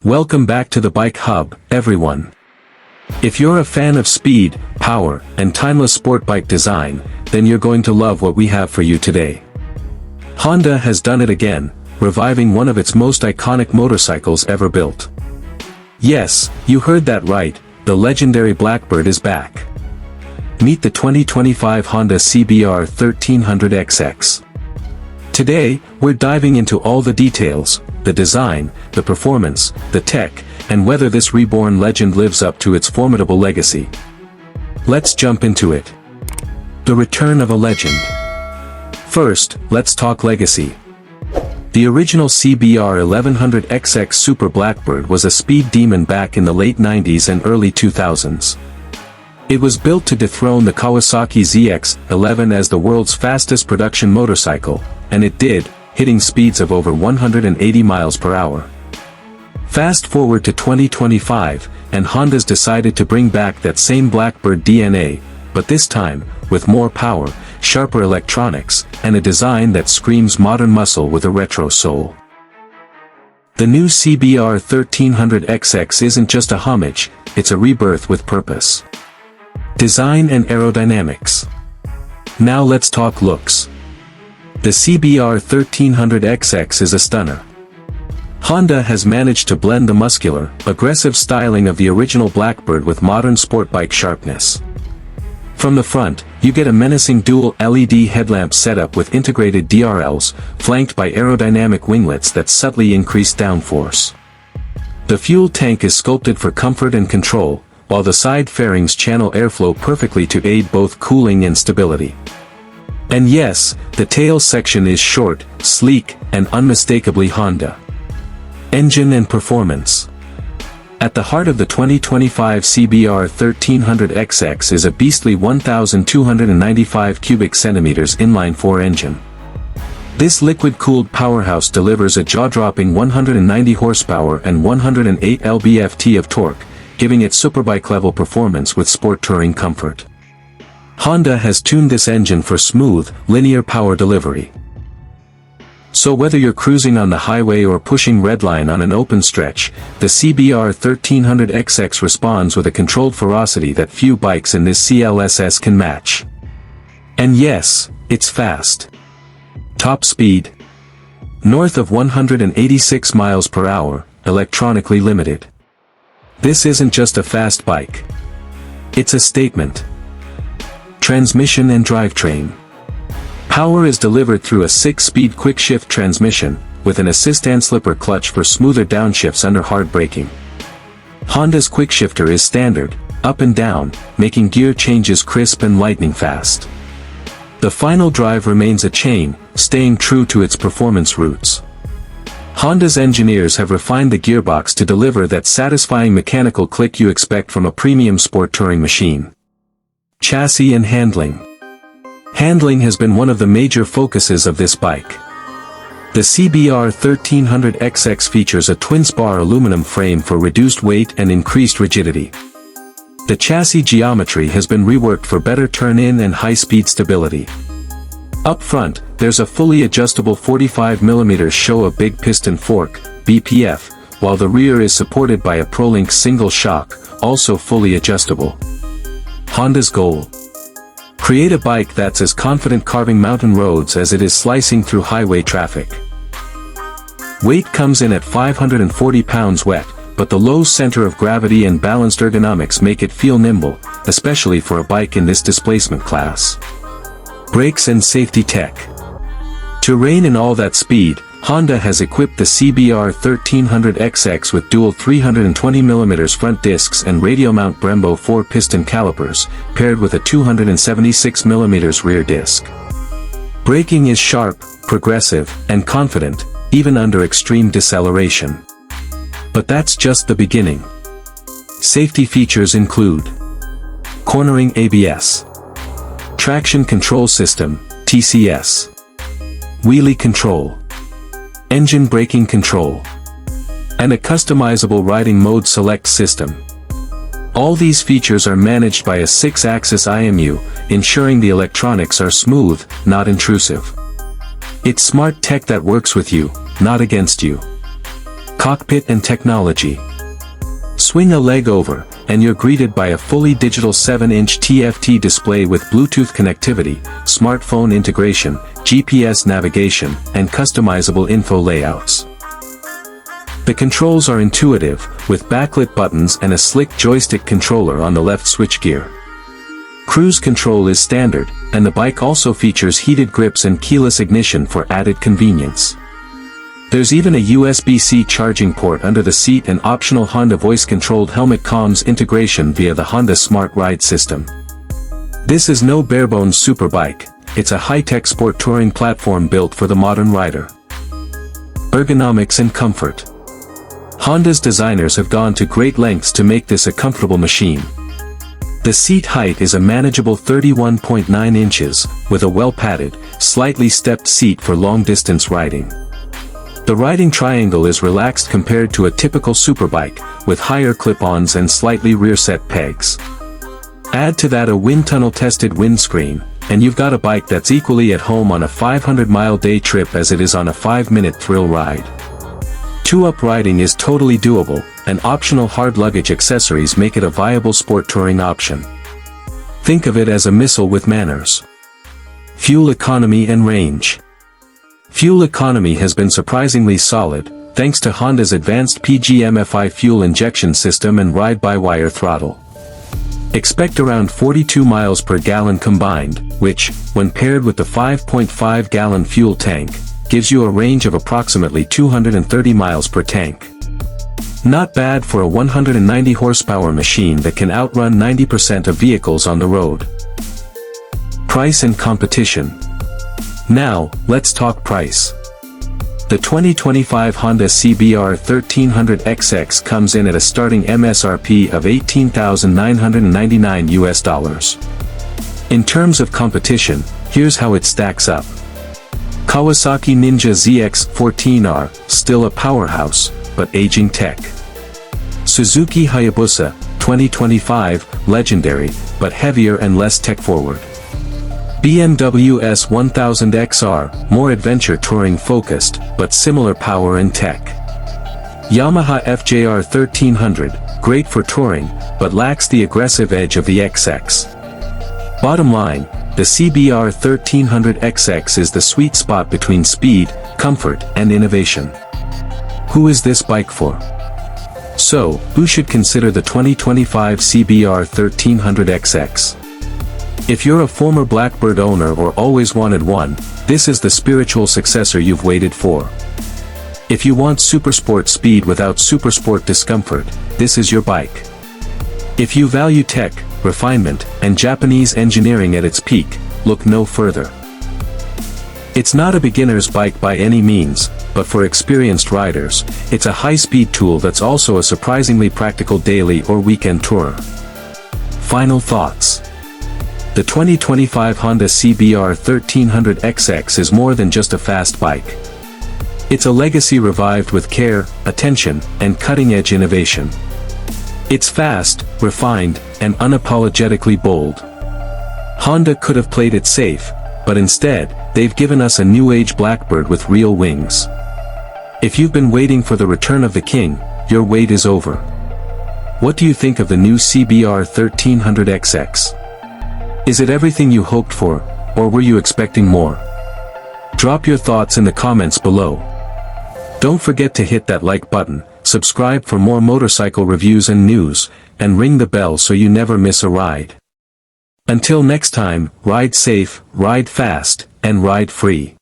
Welcome back to the Bike Hub, everyone. If you're a fan of speed, power, and timeless sport bike design, then you're going to love what we have for you today. Honda has done it again, reviving one of its most iconic motorcycles ever built. Yes, you heard that right, the legendary Blackbird is back. Meet the 2025 Honda CBR 1800XX. Today, we're diving into all the details, the design, the performance, the tech, and whether this reborn legend lives up to its formidable legacy. Let's jump into it. The return of a legend. First, let's talk legacy. The original CBR 1800XX Super Blackbird was a speed demon back in the late 90s and early 2000s. It was built to dethrone the Kawasaki ZX-11 as the world's fastest production motorcycle, and it did, hitting speeds of over 180 miles per hour. Fast forward to 2025, and Honda's decided to bring back that same Blackbird DNA, but this time, with more power, sharper electronics, and a design that screams modern muscle with a retro soul. The new CBR 1800XX isn't just a homage, it's a rebirth with purpose. Design and aerodynamics. Now let's talk looks. The CBR 1800XX is a stunner. Honda has managed to blend the muscular, aggressive styling of the original Blackbird with modern sport bike sharpness. From the front, you get a menacing dual LED headlamp setup with integrated DRLs, flanked by aerodynamic winglets that subtly increase downforce. The fuel tank is sculpted for comfort and control, while the side fairings channel airflow perfectly to aid both cooling and stability. And yes, the tail section is short, sleek, and unmistakably Honda. Engine and performance. At the heart of the 2025 CBR 1800XX is a beastly 1,295 cubic centimeters inline-4 engine. This liquid-cooled powerhouse delivers a jaw-dropping 190 horsepower and 108 lb-ft of torque, giving it superbike-level performance with sport touring comfort. Honda has tuned this engine for smooth, linear power delivery. So whether you're cruising on the highway or pushing redline on an open stretch, the CBR 1800XX responds with a controlled ferocity that few bikes in this CLSS can match. And yes, it's fast. Top speed. North of 186 miles per hour, electronically limited. This isn't just a fast bike. It's a statement. Transmission and drivetrain. Power is delivered through a 6-speed quick-shift transmission, with an assist-and-slipper clutch for smoother downshifts under hard braking. Honda's quickshifter is standard, up and down, making gear changes crisp and lightning-fast. The final drive remains a chain, staying true to its performance roots. Honda's engineers have refined the gearbox to deliver that satisfying mechanical click you expect from a premium sport touring machine. Chassis and handling. Handling has been one of the major focuses of this bike. The CBR 1800XX features a twin-spar aluminum frame for reduced weight and increased rigidity. The chassis geometry has been reworked for better turn-in and high-speed stability. Up front, there's a fully adjustable 45mm show a big piston fork, BPF, while the rear is supported by a ProLink single shock, also fully adjustable. Honda's goal. Create a bike that's as confident carving mountain roads as it is slicing through highway traffic. Weight comes in at 540 pounds wet, but the low center of gravity and balanced ergonomics make it feel nimble, especially for a bike in this displacement class. Brakes and safety tech. To rein in all that speed, Honda has equipped the CBR 1800XX with dual 320mm front discs and radial mount Brembo 4-piston calipers, paired with a 276mm rear disc. Braking is sharp, progressive, and confident, even under extreme deceleration. But that's just the beginning. Safety features include cornering ABS, traction control system, TCS, wheelie control, engine braking control, and a customizable riding mode select system. All these features are managed by a 6-axis IMU, ensuring the electronics are smooth, not intrusive. It's smart tech that works with you, not against you. Cockpit and technology. Swing a leg over, and you're greeted by a fully digital 7-inch TFT display with Bluetooth connectivity, smartphone integration, GPS navigation, and customizable info layouts. The controls are intuitive, with backlit buttons and a slick joystick controller on the left switchgear. Cruise control is standard, and the bike also features heated grips and keyless ignition for added convenience. There's even a USB-C charging port under the seat and optional Honda voice-controlled helmet comms integration via the Honda Smart Ride system. This is no barebones superbike, it's a high-tech sport touring platform built for the modern rider. Ergonomics and comfort. Honda's designers have gone to great lengths to make this a comfortable machine. The seat height is a manageable 31.9 inches, with a well-padded, slightly stepped seat for long-distance riding. The riding triangle is relaxed compared to a typical superbike, with higher clip-ons and slightly rear-set pegs. Add to that a wind tunnel-tested windscreen, and you've got a bike that's equally at home on a 500-mile day trip as it is on a 5-minute thrill ride. Two-up riding is totally doable, and optional hard luggage accessories make it a viable sport touring option. Think of it as a missile with manners. Fuel economy and range. Fuel economy has been surprisingly solid, thanks to Honda's advanced PGM-FI fuel injection system and ride-by-wire throttle. Expect around 42 miles per gallon combined, which, when paired with the 5.5-gallon fuel tank, gives you a range of approximately 230 miles per tank. Not bad for a 190 horsepower machine that can outrun 90% of vehicles on the road. Price and competition. Now, let's talk price. The 2025 Honda CBR 1800XX comes in at a starting MSRP of $18,999. In terms of competition, here's how it stacks up. Kawasaki Ninja ZX-14R, still a powerhouse, but aging tech. Suzuki Hayabusa, 2025, legendary, but heavier and less tech-forward. BMW S1000XR, more adventure touring focused, but similar power and tech. Yamaha FJR 1300, great for touring, but lacks the aggressive edge of the XX. Bottom line, the CBR 1800XX is the sweet spot between speed, comfort, and innovation. Who is this bike for? So, who should consider the 2025 CBR 1800XX? If you're a former Blackbird owner or always wanted one, this is the spiritual successor you've waited for. If you want supersport speed without supersport discomfort, this is your bike. If you value tech, refinement, and Japanese engineering at its peak, look no further. It's not a beginner's bike by any means, but for experienced riders, it's a high-speed tool that's also a surprisingly practical daily or weekend tourer. Final thoughts. The 2025 Honda CBR 1800XX is more than just a fast bike. It's a legacy revived with care, attention, and cutting-edge innovation. It's fast, refined, and unapologetically bold. Honda could have played it safe, but instead, they've given us a new-age Blackbird with real wings. If you've been waiting for the return of the king, your wait is over. What do you think of the new CBR 1800XX? Is it everything you hoped for, or were you expecting more? Drop your thoughts in the comments below. Don't forget to hit that like button, subscribe for more motorcycle reviews and news, and ring the bell so you never miss a ride. Until next time, ride safe, ride fast, and ride free.